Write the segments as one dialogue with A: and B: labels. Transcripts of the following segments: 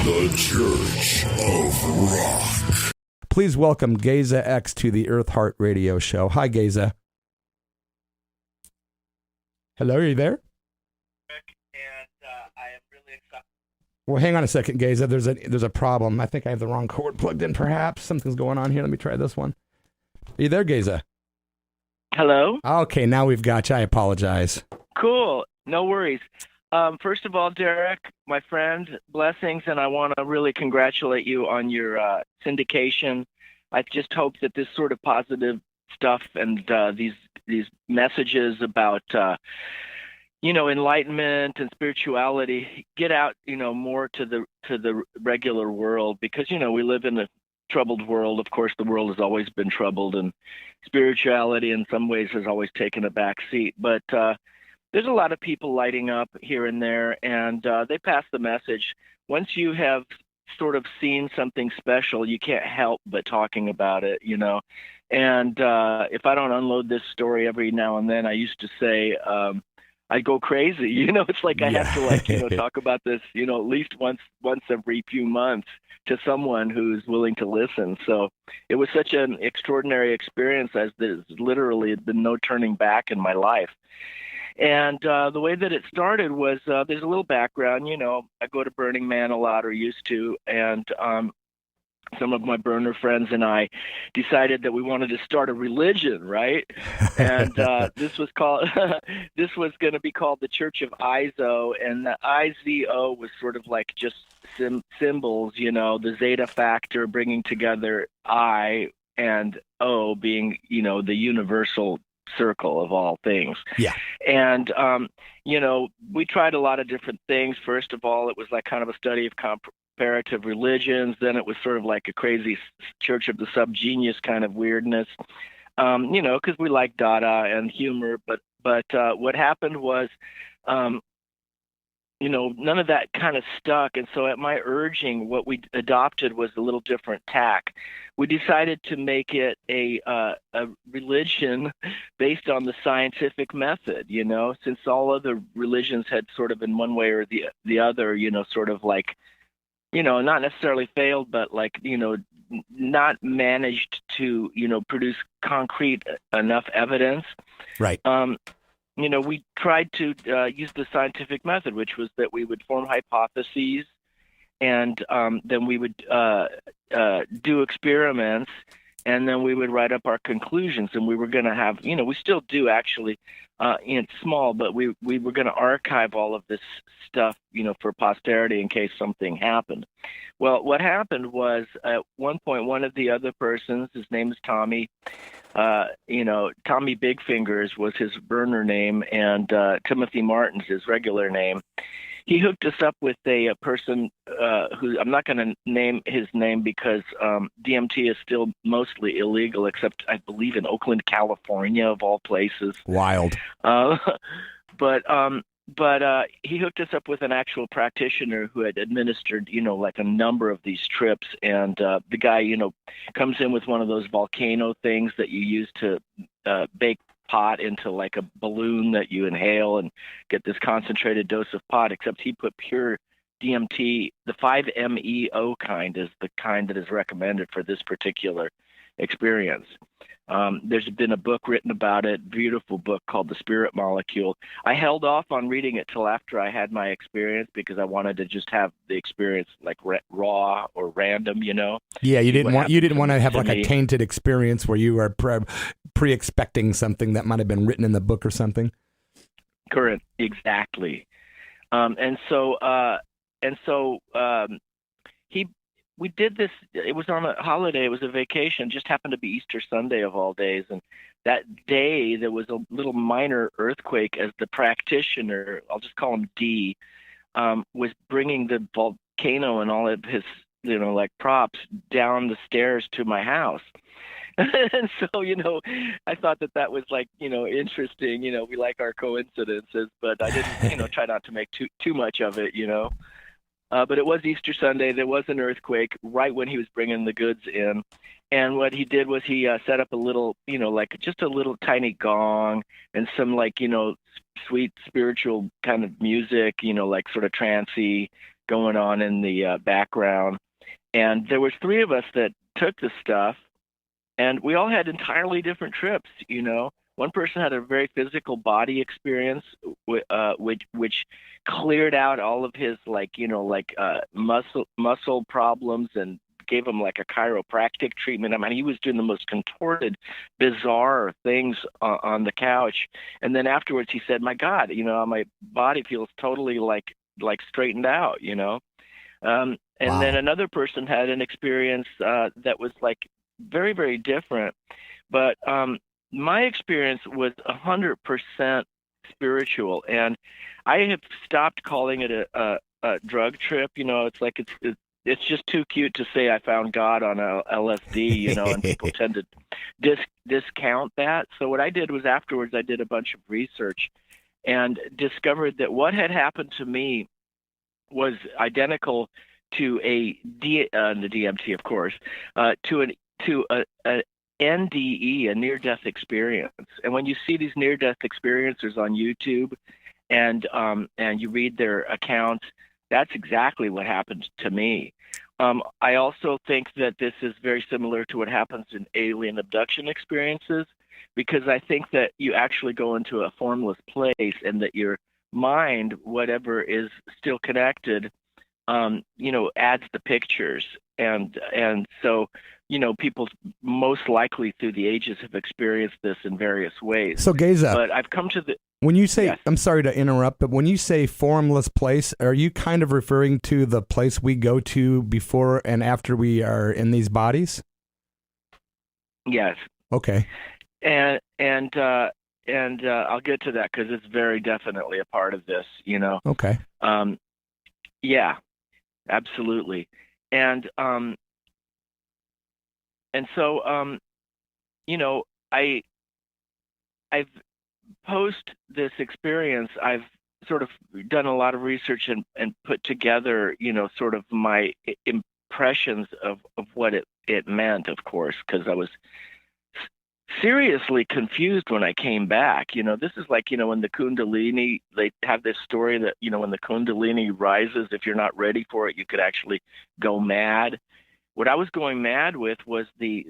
A: The Church of Rock.
B: Please welcome GEZA X to the EARTHEART radio show. Hi, GEZA. Hello, are you there?
C: And I am really excited.
B: Well, hang on a second, GEZA. There's a problem. I think I have the wrong cord plugged in, perhaps. Something's going on here. Let me try this one. Are you there, GEZA?
C: Hello?
B: Okay, now we've got you. I apologize.
C: Cool. No worries. First of all, Derek, my friend, blessings, and I want to really congratulate you on your syndication. I just hope that this sort of positive stuff and these messages about enlightenment and spirituality get out more to the regular world, because we live in a troubled world. Of course, the world has always been troubled, and spirituality in some ways has always taken a back seat. But there's a lot of people lighting up here and there, and they pass the message. Once you have sort of seen something special, you can't help but talking about it, And if I don't unload this story every now and then, I used to say I go crazy. It's like I have to talk about this, at least once every few months to someone who's willing to listen. So it was such an extraordinary experience, as there's literally been no turning back in my life. And the way that it started was there's a little background. I go to Burning Man a lot, or used to, and some of my burner friends and I decided that we wanted to start a religion, right? And this was going to be called the Church of Izo, and the IZO was sort of like just symbols, the Zeta factor bringing together I and O being, the universal circle of all things.
B: Yeah.
C: And we tried a lot of different things. First of all, it was like kind of a study of comparative religions. Then it was sort of like a crazy church of the subgenius kind of weirdness, because we like Dada and humor. But what happened was, none of that kind of stuck. And so at my urging, what we adopted was a little different tack. We decided to make it a religion based on the scientific method, since all other religions had sort of in one way or the other, sort of like, not necessarily failed, but like, not managed to, produce concrete enough evidence.
B: Right.
C: We tried to use the scientific method, which was that we would form hypotheses, and then we would do experiments, and then we would write up our conclusions. And we were going to have, we still do actually, it's small, but we were going to archive all of this stuff, for posterity in case something happened. Well, what happened was at one point, one of the other persons, his name is Tommy, Tommy Big Fingers was his burner name, and Timothy Martin's his regular name. He hooked us up with a person who I'm not going to name his name because DMT is still mostly illegal, except I believe in Oakland, California, of all places.
B: Wild.
C: But he hooked us up with an actual practitioner who had administered, like a number of these trips. And the guy, comes in with one of those volcano things that you use to bake pot into like a balloon that you inhale and get this concentrated dose of pot, except he put pure DMT. The 5-MeO kind is the kind that is recommended for this particular experience. There's been a book written about it, beautiful book called The Spirit Molecule. I held off on reading it till after I had my experience because I wanted to just have the experience like raw or random,
B: Yeah, you didn't want to have like a tainted experience where you were pre-expecting something that might have been written in the book or something.
C: Correct, exactly. We did this. It was on a holiday. It was a vacation. Just happened to be Easter Sunday of all days. And that day, there was a little minor earthquake as the practitioner, I'll just call him D, was bringing the volcano and all of his, like props down the stairs to my house. And so, I thought that was like, interesting. We like our coincidences, but I didn't, try not to make too much of it, But it was Easter Sunday. There was an earthquake right when he was bringing the goods in. And what he did was he set up a little, like just a little tiny gong and some like, sweet spiritual kind of music, like sort of trancey, going on in the background. And there was 3 of us that took the stuff, and we all had entirely different trips, One person had a very physical body experience, which cleared out all of his muscle problems and gave him like a chiropractic treatment. I mean, he was doing the most contorted, bizarre things on the couch. And then afterwards, he said, "My God, my body feels totally like straightened out." And
B: Wow.
C: then another person had an experience that was like very, very different, but my experience was 100% spiritual, and I have stopped calling it a drug trip. It's like it's just too cute to say I found God on LSD, and people tend to discount that. So what I did was afterwards I did a bunch of research and discovered that what had happened to me was identical to the DMT, of course, to an NDE, a near-death experience. And when you see these near-death experiencers on YouTube and you read their accounts, that's exactly what happened to me. I also think that this is very similar to what happens in alien abduction experiences, because I think that you actually go into a formless place and that your mind, whatever is still connected, adds the pictures. And so, people most likely through the ages have experienced this in various ways.
B: So, GEZA,
C: but I've come to the...
B: When you say,
C: Yes.
B: I'm sorry to interrupt, but when you say formless place, are you kind of referring to the place we go to before and after we are in these bodies?
C: Yes.
B: Okay.
C: And I'll get to that because it's very definitely a part of this,
B: Okay.
C: Yeah, absolutely. And so, I've post this experience, I've sort of done a lot of research and put together, sort of my impressions of what it meant, of course, because I was seriously confused when I came back. This is like, when the Kundalini, they have this story that, when the Kundalini rises, if you're not ready for it, you could actually go mad. What I was going mad with was the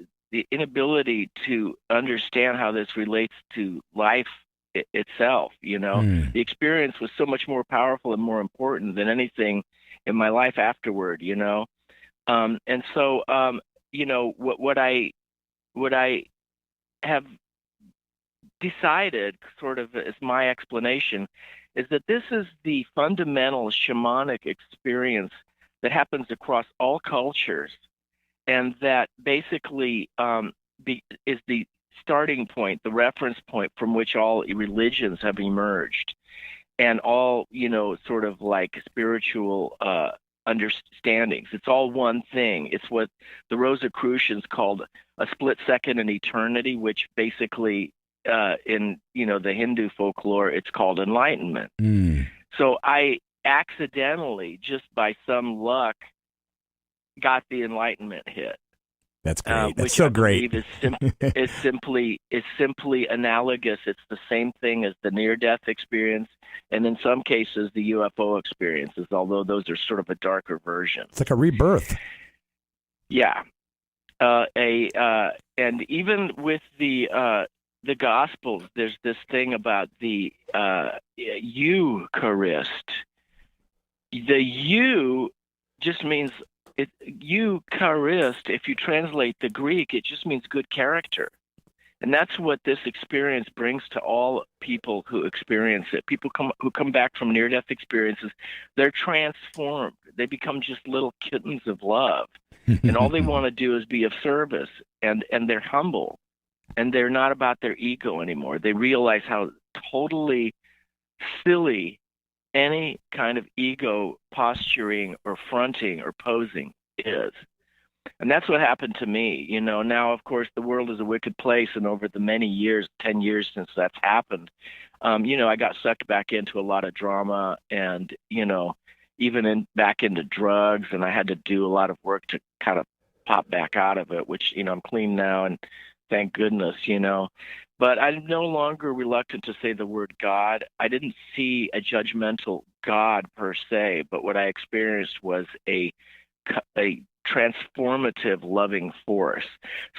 C: inability to understand how this relates to life itself. The experience was so much more powerful and more important than anything in my life afterward. And so what I have decided, sort of as my explanation, is that this is the fundamental shamanic experience that happens across all cultures, and that basically is the starting point, the reference point from which all religions have emerged, and all, sort of like spiritual understandings. It's all one thing. It's what the Rosicrucians called a split second in eternity, which basically in the Hindu folklore, it's called enlightenment. So I accidentally, just by some luck, got the enlightenment hit.
B: That's great. That's
C: which
B: so
C: I
B: great.
C: believe is simply analogous. It's the same thing as the near-death experience, and in some cases the UFO experiences, although those are sort of a darker version.
B: It's like a rebirth.
C: Yeah. And even with the Gospels, there's this thing about the Eucharist. The "you" just means Eucharist. If you translate the Greek, it just means good character. And that's what this experience brings to all people who experience it. People who come back from near-death experiences, they're transformed. They become just little kittens of love. And all they want to do is be of service. And they're humble. And they're not about their ego anymore. They realize how totally silly any kind of ego posturing or fronting or posing is. And that's what happened to me. Now, of course, the world is a wicked place. And over the many years, 10 years since that's happened, I got sucked back into a lot of drama and, even back into drugs. And I had to do a lot of work to kind of pop back out of it, which, I'm clean now. And thank goodness, But I'm no longer reluctant to say the word God. I didn't see a judgmental God per se, but what I experienced was a transformative, loving force.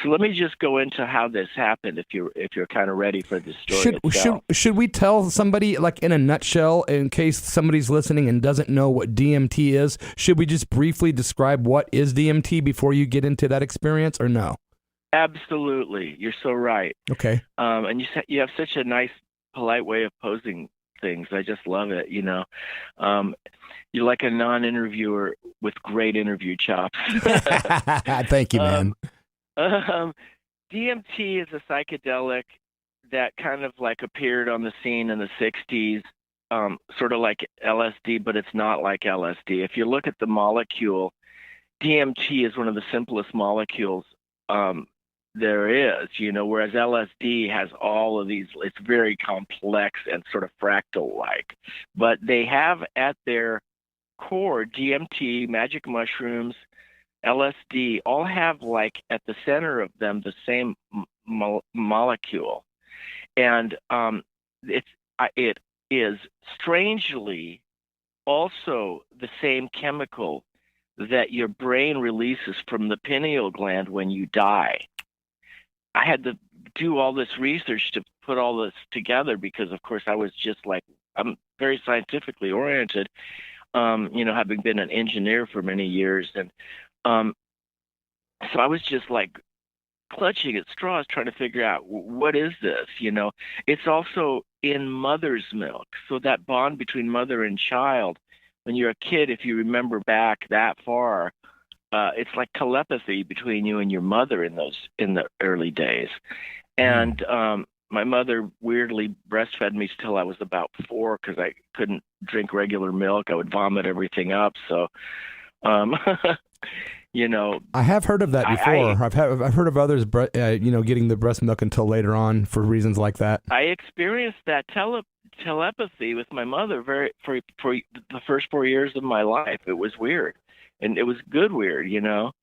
C: So let me just go into how this happened, if you're kind of ready for the story itself.
B: Should we tell somebody, like in a nutshell, in case somebody's listening and doesn't know what DMT is? Should we just briefly describe what is DMT before you get into that experience, or no?
C: Absolutely, you're so right.
B: Okay.
C: And you have such a nice, polite way of posing things. I just love it. You're like a non-interviewer with great interview chops.
B: Thank you, man.
C: DMT is a psychedelic that kind of like appeared on the scene in the 60s, sort of like LSD, but it's not like LSD. If you look at the molecule, DMT is one of the simplest molecules there is, whereas LSD has all of these. It's very complex and sort of fractal-like. But they have at their core, DMT, magic mushrooms, LSD, all have like at the center of them the same molecule. And it is strangely also the same chemical that your brain releases from the pineal gland when you die. I had to do all this research to put all this together because, of course, I was just like, I'm very scientifically oriented, having been an engineer for many years. And so I was just like clutching at straws trying to figure out, what is this? It's also in mother's milk. So that bond between mother and child, when you're a kid, if you remember back that far, it's like telepathy between you and your mother in the early days. And my mother weirdly breastfed me till I was about 4 because I couldn't drink regular milk. I would vomit everything up. So, I
B: have heard of that before. I've heard of others, getting the breast milk until later on for reasons like that.
C: I experienced that telepathy with my mother for the first 4 years of my life. It was weird. And it was good weird, till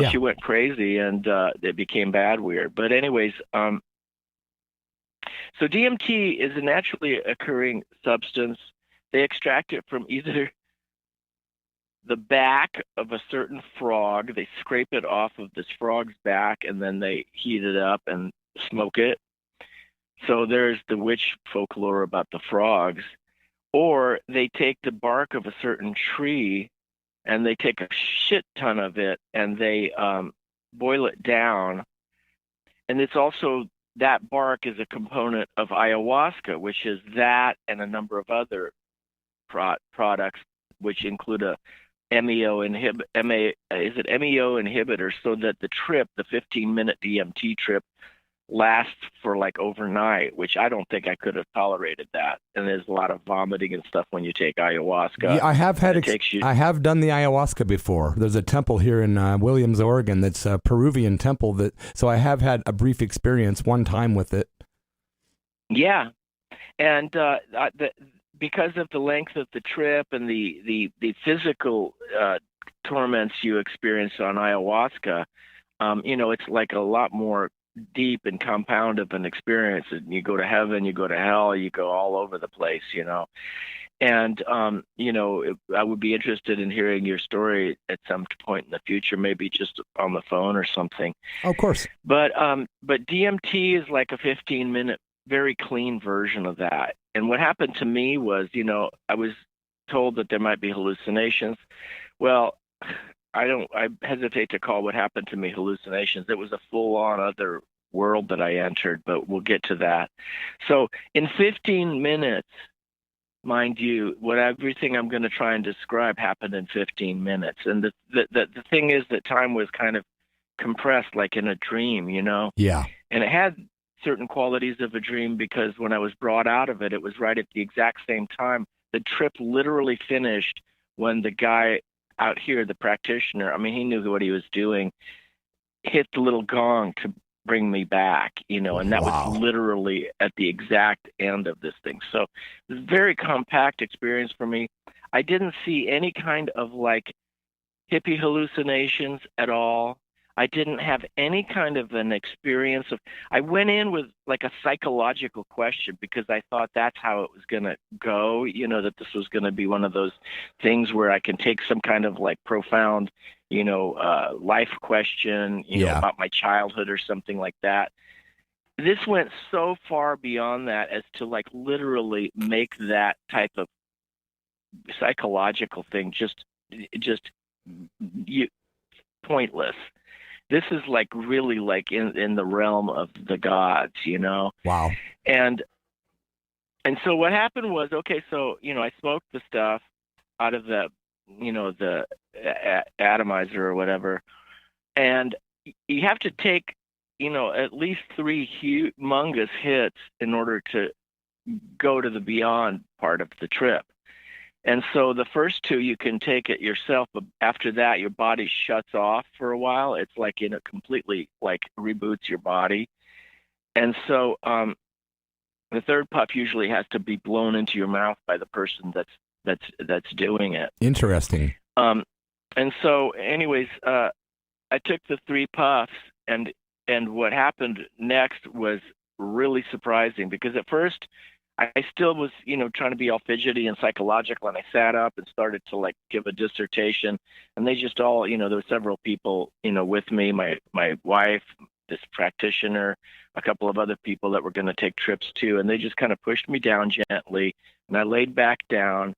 C: she went crazy and it became bad weird. But anyways, so DMT is a naturally occurring substance. They extract it from either the back of a certain frog. They scrape it off of this frog's back and then they heat it up and smoke it. So there's the witch folklore about the frogs. Or they take the bark of a certain tree and they take a shit ton of it and they boil it down. And it's also, that bark is a component of ayahuasca, which is that and a number of other products, which include a MEO inhibitor, so that the trip, the 15-minute DMT trip, lasts for like overnight, which I don't think I could have tolerated that. And there's a lot of vomiting and stuff when you take ayahuasca.
B: Yeah, I have I have done the ayahuasca before. There's a temple here in Williams, Oregon, that's a Peruvian temple so I have had a brief experience one time with it.
C: Yeah, and because of the length of the trip and the physical torments you experience on ayahuasca, it's like a lot more deep and compound of an experience. And you go to heaven, you go to hell, you go all over the place, And, I would be interested in hearing your story at some point in the future, maybe just on the phone or something.
B: Of course.
C: But DMT is like a 15-minute, very clean version of that. And what happened to me was, I was told that there might be hallucinations. Well, I hesitate to call what happened to me hallucinations. It was a full-on other world that I entered, but we'll get to that. So in 15 minutes, mind you, everything I'm going to try and describe happened in 15 minutes. And the thing is that time was kind of compressed like in a dream,
B: Yeah.
C: And it had certain qualities of a dream because when I was brought out of it, it was right at the exact same time. The trip literally finished when the guy out here, the practitioner, he knew what he was doing, hit the little gong to bring me back, and that was literally at the exact end of this thing. So it was a very compact experience for me. I didn't see any kind of like hippie hallucinations at all. I didn't have any kind of an experience of, I went in with like a psychological question because I thought that's how it was going to go, that this was going to be one of those things where I can take some kind of like profound, life question, about my childhood or something like that. This went so far beyond that as to like literally make that type of psychological thing just pointless. This is like really like in the realm of the gods,
B: Wow.
C: And so what happened was, okay, so I smoked the stuff out of the the atomizer or whatever, and you have to take at least 3 humongous hits in order to go to the beyond part of the trip. And so the first 2 you can take it yourself, but after that your body shuts off for a while. It's like completely like reboots your body. And so the third puff usually has to be blown into your mouth by the person that's doing it.
B: Interesting.
C: And so anyways, I took the 3 puffs, and what happened next was really surprising, because at first I still was, trying to be all fidgety and psychological, and I sat up and started to like give a dissertation, and they just all, there were several people, with me, my wife, this practitioner, a couple of other people that were going to take trips too, and they just kind of pushed me down gently, and I laid back down,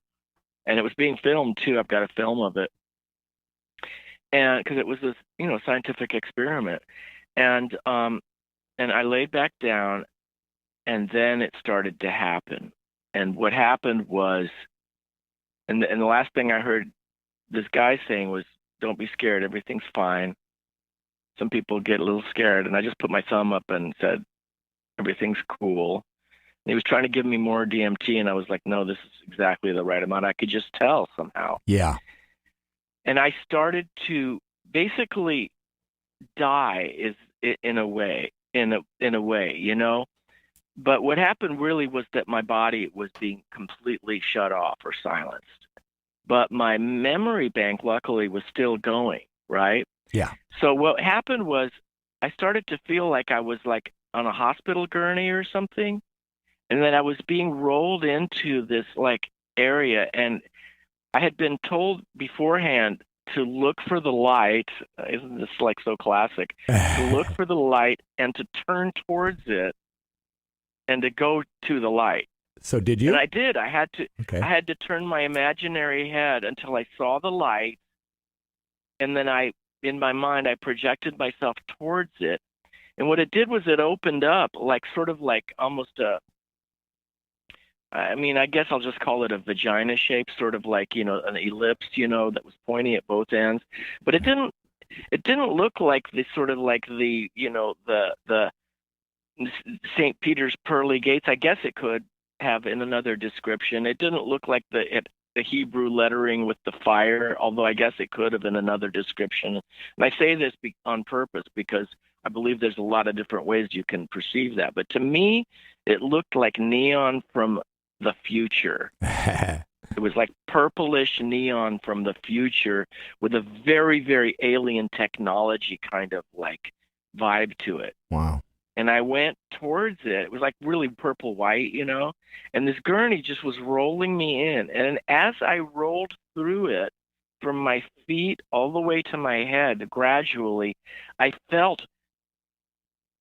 C: and it was being filmed too. I've got a film of it, and because it was this, scientific experiment, and I laid back down. And then it started to happen. And what happened was, and the last thing I heard this guy saying was, "Don't be scared, everything's fine." Some people get a little scared, and I just put my thumb up and said, "Everything's cool." And he was trying to give me more DMT, and I was like, "No, this is exactly the right amount." I could just tell somehow.
B: Yeah.
C: And I started to basically die, in a way. But what happened really was that my body was being completely shut off or silenced. But my memory bank, luckily, was still going, right?
B: Yeah.
C: So what happened was I started to feel like I was like on a hospital gurney or something. And then I was being rolled into this like area. And I had been told beforehand to look for the light. Isn't this like so classic? To look for the light and to turn towards it, and to go to the light.
B: So did you?
C: And I did. I had to.
B: Okay.
C: I had to turn my imaginary head until I saw the light, and then in my mind, I projected myself towards it. And what it did was it opened up, like sort of like almost I guess I'll just call it a vagina shape, sort of like an ellipse, that was pointy at both ends. But it didn't look like the sort of like the the St. Peter's pearly gates. I guess it could have in another description. It didn't look like the Hebrew lettering with the fire, although I guess it could have in another description. And I say this on purpose because I believe there's a lot of different ways you can perceive that. But to me, it looked like neon from the future. It was like purplish neon from the future with a very, very alien technology kind of like vibe to it.
B: Wow.
C: And I went towards it. It was like really purple white, and this gurney just was rolling me in. And as I rolled through it from my feet all the way to my head, gradually, I felt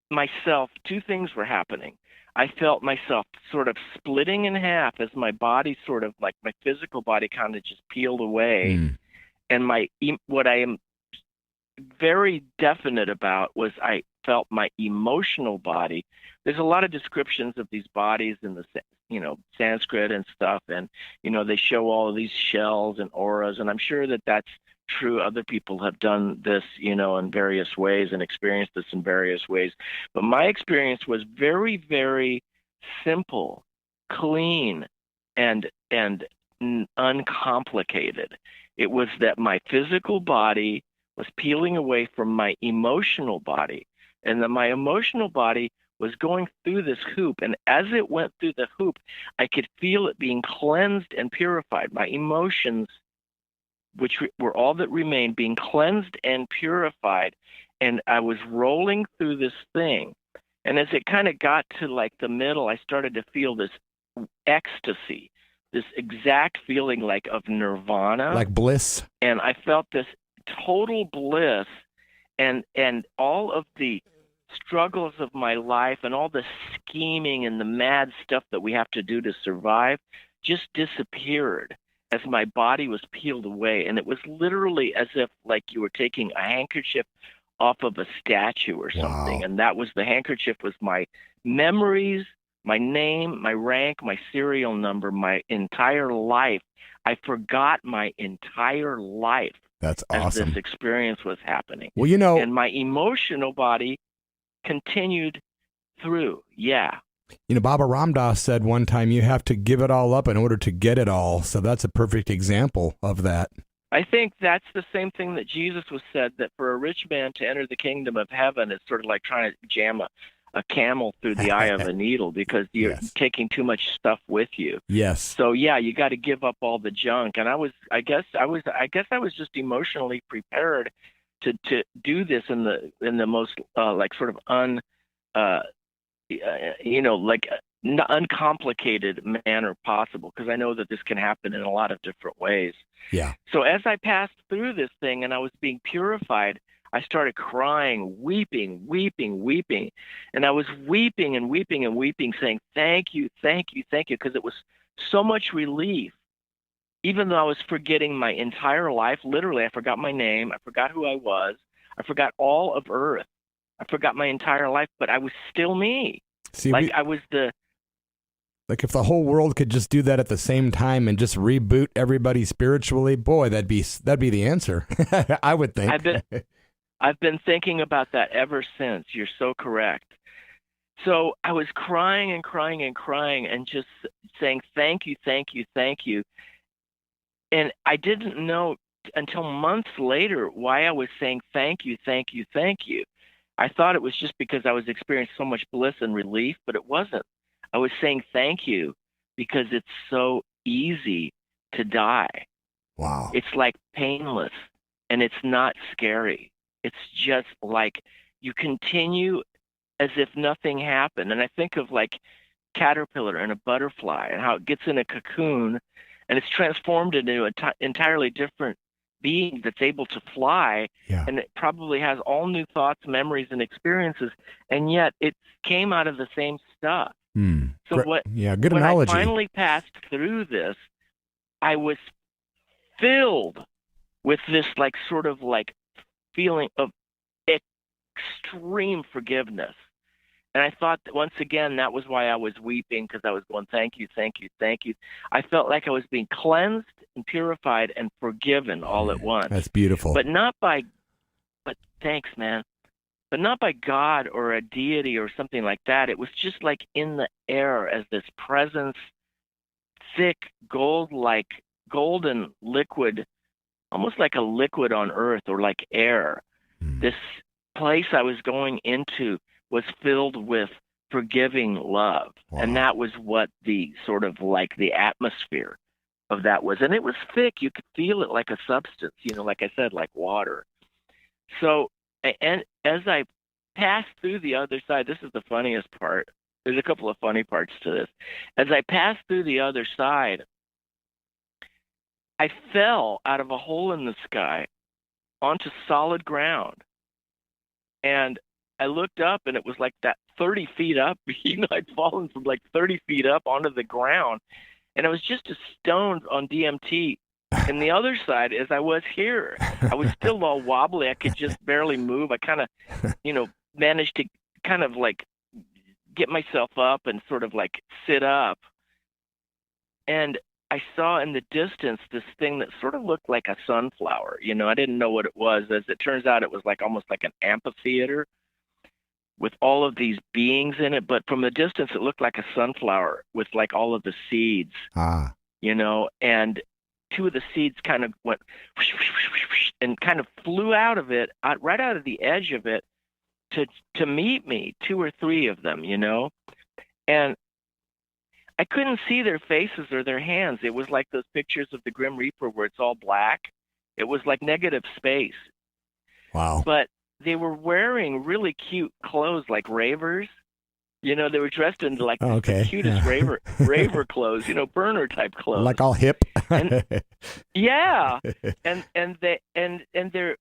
C: myself, 2 things were happening. I felt myself sort of splitting in half as my body sort of like my physical body kind of just peeled away. And what I am very definite about was I felt my emotional body. There's a lot of descriptions of these bodies in the Sanskrit and stuff, and they show all of these shells and auras, and I'm sure that that's true. Other people have done this in various ways and experienced this in various ways, but my experience was very, very simple, clean, and uncomplicated. It was that my physical body was peeling away from my emotional body, and that my emotional body was going through this hoop. And as it went through the hoop, I could feel it being cleansed and purified. My emotions, which were all that remained, being cleansed and purified. and I was rolling through this thing. And as it kind of got to like the middle, I started to feel this ecstasy, this exact feeling like of nirvana.
B: Like bliss.
C: And I felt this total bliss, and all of the struggles of my life and all the scheming and the mad stuff that we have to do to survive just disappeared as my body was peeled away. And it was literally as if like you were taking a handkerchief off of a statue or something.
B: Wow.
C: And that was the handkerchief was my memories, my name, my rank, my serial number, my entire life. I forgot my entire life.
B: That's
C: as
B: awesome.
C: this experience was happening.
B: Well, you know,
C: and my emotional body continued through. Yeah.
B: You know, Baba Ram Dass said one time you have to give it all up in order to get it all. So that's a perfect example of that.
C: I think that's the same thing that Jesus was said, that for a rich man to enter the kingdom of heaven is sort of like trying to jam a camel through the eye of a needle, because you're taking too much stuff with you.
B: Yes.
C: So yeah, you got to give up all the junk. And I guess I was just emotionally prepared to do this in the most like sort of uncomplicated manner possible, because I know that this can happen in a lot of different ways.
B: Yeah.
C: So as I passed through this thing and I was being purified, I started crying, weeping. And I was weeping and weeping and weeping, saying, thank you, because it was so much relief. Even though I was forgetting my entire life, literally, I forgot my name, I forgot who I was, I forgot all of Earth, I forgot my entire life, but I was still me.
B: See,
C: I was the...
B: Like if the whole world could just do that at the same time and just reboot everybody spiritually, boy, that'd be the answer. I would think.
C: I've been thinking about that ever since. You're so correct. So I was crying and just saying, thank you. And I didn't know until months later why I was saying thank you. I thought it was just because I was experiencing so much bliss and relief, but it wasn't. I was saying thank you because it's so easy to die.
B: Wow.
C: It's like painless, and it's not scary. It's just like you continue as if nothing happened. And I think of like caterpillar and a butterfly and how it gets in a cocoon and it's transformed into an entirely different being that's able to fly.
B: Yeah.
C: And it probably has all new thoughts, memories, and experiences. And yet it came out of the same stuff. So
B: good
C: when
B: analogy.
C: I finally passed through this, I was filled with this like sort of like feeling of extreme forgiveness. And I thought that once again, that was why I was weeping, because I was going, thank you. I felt like I was being cleansed and purified and forgiven all at once.
B: That's beautiful.
C: But thanks, man. But not by God or a deity or something like that. It was just like in the air as this presence, thick golden liquid, almost like a liquid on earth or like air. This place I was going into was filled with forgiving love.
B: Wow.
C: And that was what the sort of like the atmosphere of that was. And it was thick. You could feel it like a substance, like I said, like water. So, and as I passed through the other side, this is the funniest part. There's a couple of funny parts to this. As I passed through the other side, I fell out of a hole in the sky onto solid ground. And I looked up and it was like that 30 feet up. I'd fallen from like 30 feet up onto the ground. And I was just as stoned on DMT. And the other side as I was here. I was still all wobbly. I could just barely move. I kind of, managed to kind of like get myself up and sort of like sit up. And I saw in the distance this thing that sort of looked like a sunflower. I didn't know what it was. As it turns out, it was like almost like an amphitheater with all of these beings in it. But from the distance, it looked like a sunflower with like all of the seeds, and two of the seeds kind of went whoosh, whoosh, whoosh, whoosh, and kind of flew out of it, right out of the edge of it to meet me, two or three of them, and I couldn't see their faces or their hands. It was like those pictures of the Grim Reaper where it's all black. It was like negative space.
B: Wow.
C: But they were wearing really cute clothes like ravers. You know, they were dressed in like the cutest raver clothes, you know, burner type clothes.
B: Like all hip.
C: And, yeah. And their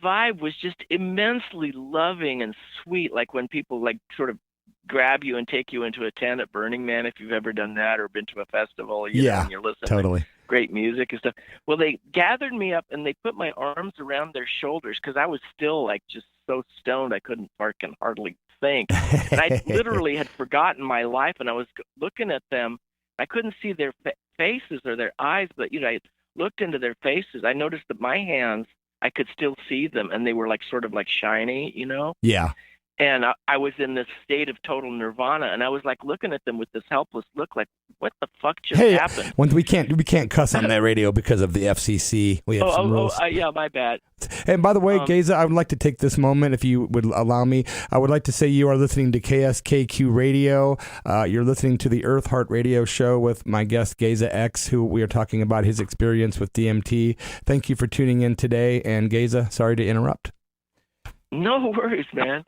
C: vibe was just immensely loving and sweet, like when people like sort of grab you and take you into a tent at Burning Man, if you've ever done that or been to a festival, you know, and you're listening to great music and stuff. Well, they gathered me up and they put my arms around their shoulders because I was still like just so stoned I couldn't fucking hardly think. And I literally had forgotten my life, and I was looking at them. I couldn't see their faces or their eyes, but, you know, I looked into their faces. I noticed that my hands, I could still see them, and they were like sort of like shiny, you know?
B: Yeah.
C: And I was in this state of total nirvana, and I was like looking at them with this helpless look, like, what the fuck just happened?
B: We can't cuss on that radio because of the FCC. We have some rules.
C: Yeah, my bad.
B: And by the way, GEZA, I would like to take this moment, if you would allow me. I would like to say you are listening to Kskq Radio. You're listening to the EARTHEART radio show with my guest GEZA X, who we are talking about his experience with DMT. Thank you for tuning in today. And GEZA, sorry to interrupt.
C: No worries, man.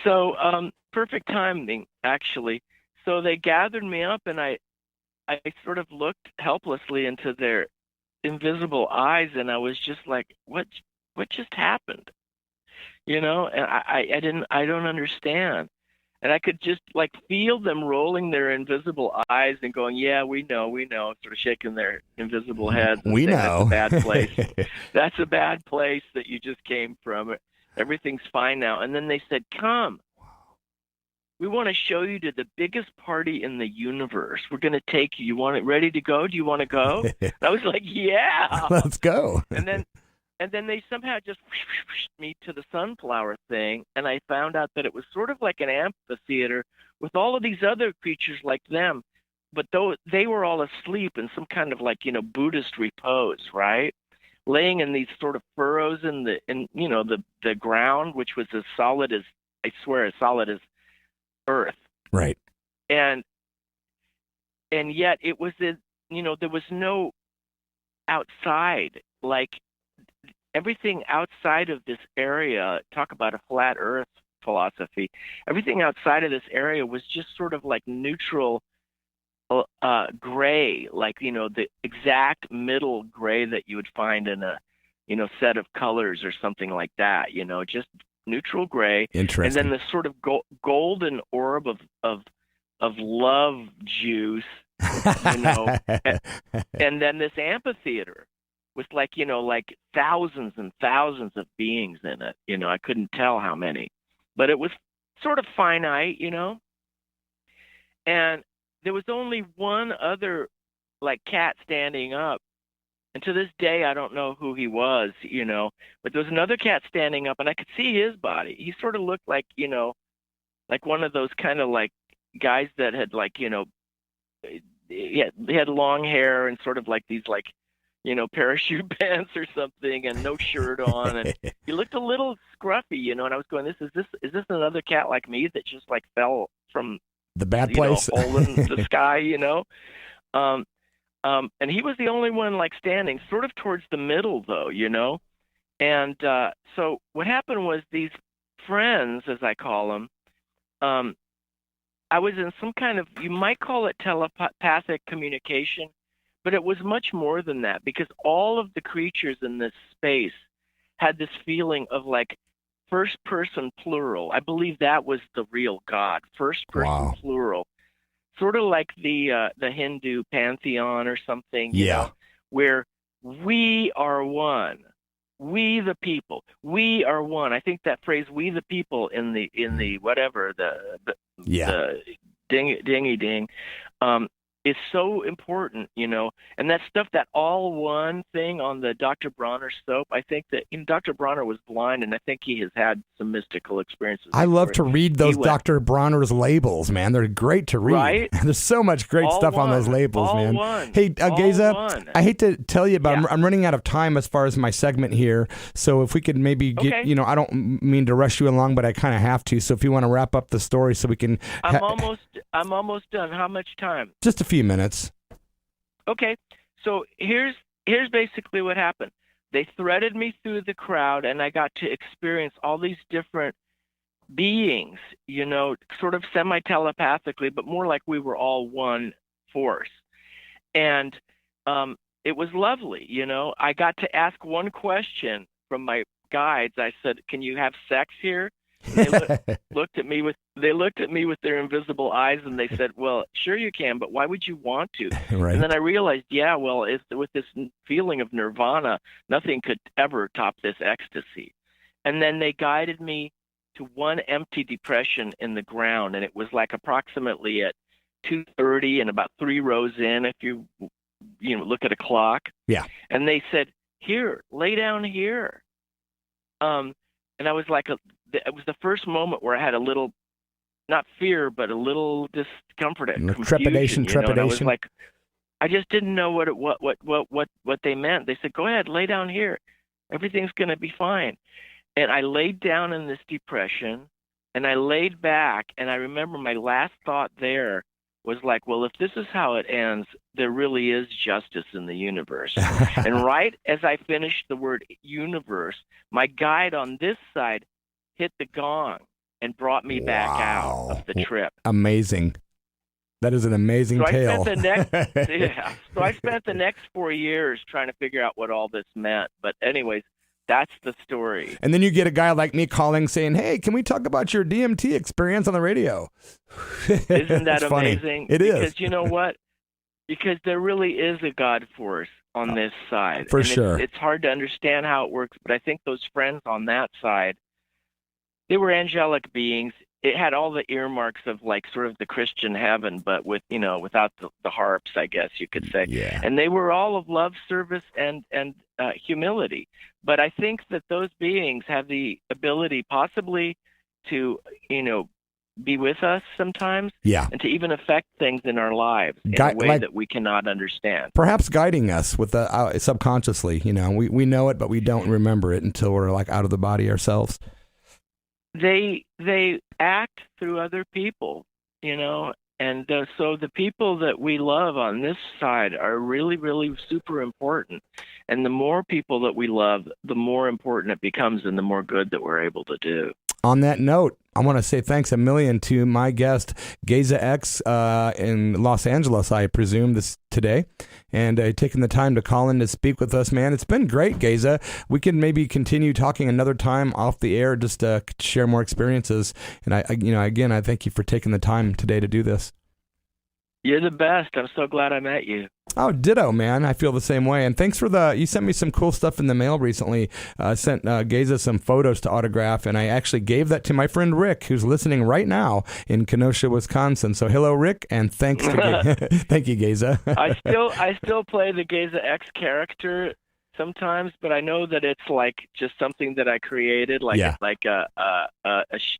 C: So, perfect timing, actually. So they gathered me up, and I sort of looked helplessly into their invisible eyes, and I was just like, what just happened? You know, and I don't understand. And I could just like feel them rolling their invisible eyes and going, yeah, we know, sort of shaking their invisible heads.
B: We know.
C: That's a bad place. That's a bad place that you just came from. Everything's fine now. And then they said, come. We want to show you to the biggest party in the universe. We're going to take you. You want it ready to go? Do you want to go? And I was like, yeah.
B: Let's go.
C: And then they somehow just me to the sunflower thing, and I found out that it was sort of like an amphitheater with all of these other creatures like them, but though they were all asleep in some kind of like, you know, Buddhist repose, right? Laying in these sort of furrows in the ground, which was as solid as, I swear, as solid as earth.
B: Right.
C: And yet it was, you know, there was no outside, like everything outside of this area, talk about a flat earth philosophy, everything outside of this area was just sort of like neutral gray, like, you know, the exact middle gray that you would find in a, you know, set of colors or something like that, you know, just neutral gray.
B: Interesting.
C: And then this sort of golden orb of love juice, you know, and then this amphitheater with like, you know, like thousands and thousands of beings in it. You know, I couldn't tell how many, but it was sort of finite, you know, and there was only one other like cat standing up. And to this day, I don't know who he was, you know, but there was another cat standing up and I could see his body. He sort of looked like, you know, like one of those kind of like guys that had like, you know, he had long hair and sort of like these like, you know, parachute pants or something and no shirt on. And he looked a little scruffy, you know, and I was going, is this another cat like me that just like fell from
B: the bad place,
C: you know, hole in the sky, you know? And he was the only one like standing sort of towards the middle though, you know? And so what happened was these friends, as I call them, I was in some kind of, you might call it telepathic communication, but it was much more than that because all of the creatures in this space had this feeling of like first person plural. I believe that was the real God, first person plural. Sort of like the Hindu pantheon or something, you know, where we are one, we the people, we are one. I think that phrase "we the people" in the whatever the dingy ding is so important, you know. And that stuff, that all one thing on the Dr. Bronner soap, I think that Dr. Bronner was blind, and I think he has had some mystical experiences.
B: I love to read those Dr. Bronner's labels, man. They're great to read. Right? There's so much great
C: all
B: stuff
C: one,
B: on those labels,
C: all
B: man.
C: One,
B: hey, GEZA, I hate to tell you, but I'm running out of time as far as my segment here. So if we could maybe get, you know, I don't mean to rush you along, but I kind of have to. So if you want to wrap up the story so we can...
C: I'm almost done. How much time?
B: Just a few minutes.
C: Okay. So here's basically what happened. they threaded me through the crowd, and I got to experience all these different beings, sort of semi-telepathically, but more like we were all one force. And it was lovely, I got to ask one question from my guides. I said, "Can you have sex here?" And they looked at me with their invisible eyes, and they said, "Well, sure you can, but why would you want to?"
B: Right.
C: And then I realized, with this feeling of nirvana, nothing could ever top this ecstasy. And then they guided me to one empty depression in the ground, and it was like approximately at 2:30 and about 3 rows in, if you look at a clock.
B: Yeah.
C: And they said, "Here, lay down here." And I was like, it was the first moment where I had a little, not fear, but a little discomfort and
B: trepidation.
C: And I was like, I just didn't know what they meant. They said, "Go ahead, lay down here. Everything's going to be fine." And I laid down in this depression, and I laid back, and I remember my last thought there was like, well, if this is how it ends, there really is justice in the universe. And right as I finished the word universe, my guide on this side hit the gong and brought me back out of the trip.
B: Amazing. That is an amazing tale.
C: So I spent the next 4 years trying to figure out what all this meant. But anyways, that's the story.
B: And then you get a guy like me calling saying, "Hey, can we talk about your DMT experience on the radio?"
C: Isn't that amazing?
B: It is.
C: Because you know what? Because there really is a God force on this side.
B: For sure.
C: It's hard to understand how it works, but I think those friends on that side, they were angelic beings. It had all the earmarks of like sort of the Christian heaven, but without the harps, I guess you could say.
B: Yeah.
C: And they were all of love, service, and humility. But I think that those beings have the ability possibly to, be with us sometimes.
B: Yeah.
C: And to even affect things in our lives in a way that we cannot understand.
B: Perhaps guiding us with subconsciously, we know it, but we don't remember it until we're like out of the body ourselves.
C: They act through other people, and so the people that we love on this side are really, really super important. And the more people that we love, the more important it becomes and the more good that we're able to do.
B: On that note, I want to say thanks a million to my guest, GEZA X in Los Angeles, I presume, today, and taking the time to call in to speak with us, man. It's been great, GEZA. We can maybe continue talking another time off the air just to share more experiences. And I thank you for taking the time today to do this.
C: You're the best. I'm so glad I met you.
B: Oh, ditto, man. I feel the same way. And thanks for you sent me some cool stuff in the mail recently. I sent GEZA some photos to autograph, and I actually gave that to my friend Rick, who's listening right now in Kenosha, Wisconsin. So hello, Rick, and thanks to thank you, GEZA.
C: I still play the GEZA X character sometimes, but I know that it's like just something that I created, it's like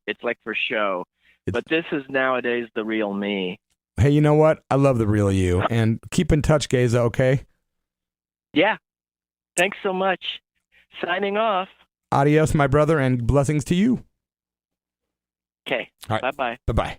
C: it's like for show. But this is nowadays the real me.
B: Hey, you know what? I love the real you. And keep in touch, GEZA, okay?
C: Yeah. Thanks so much. Signing off.
B: Adios, my brother, and blessings to you.
C: Okay.
B: Right.
C: Bye-bye.
B: Bye-bye.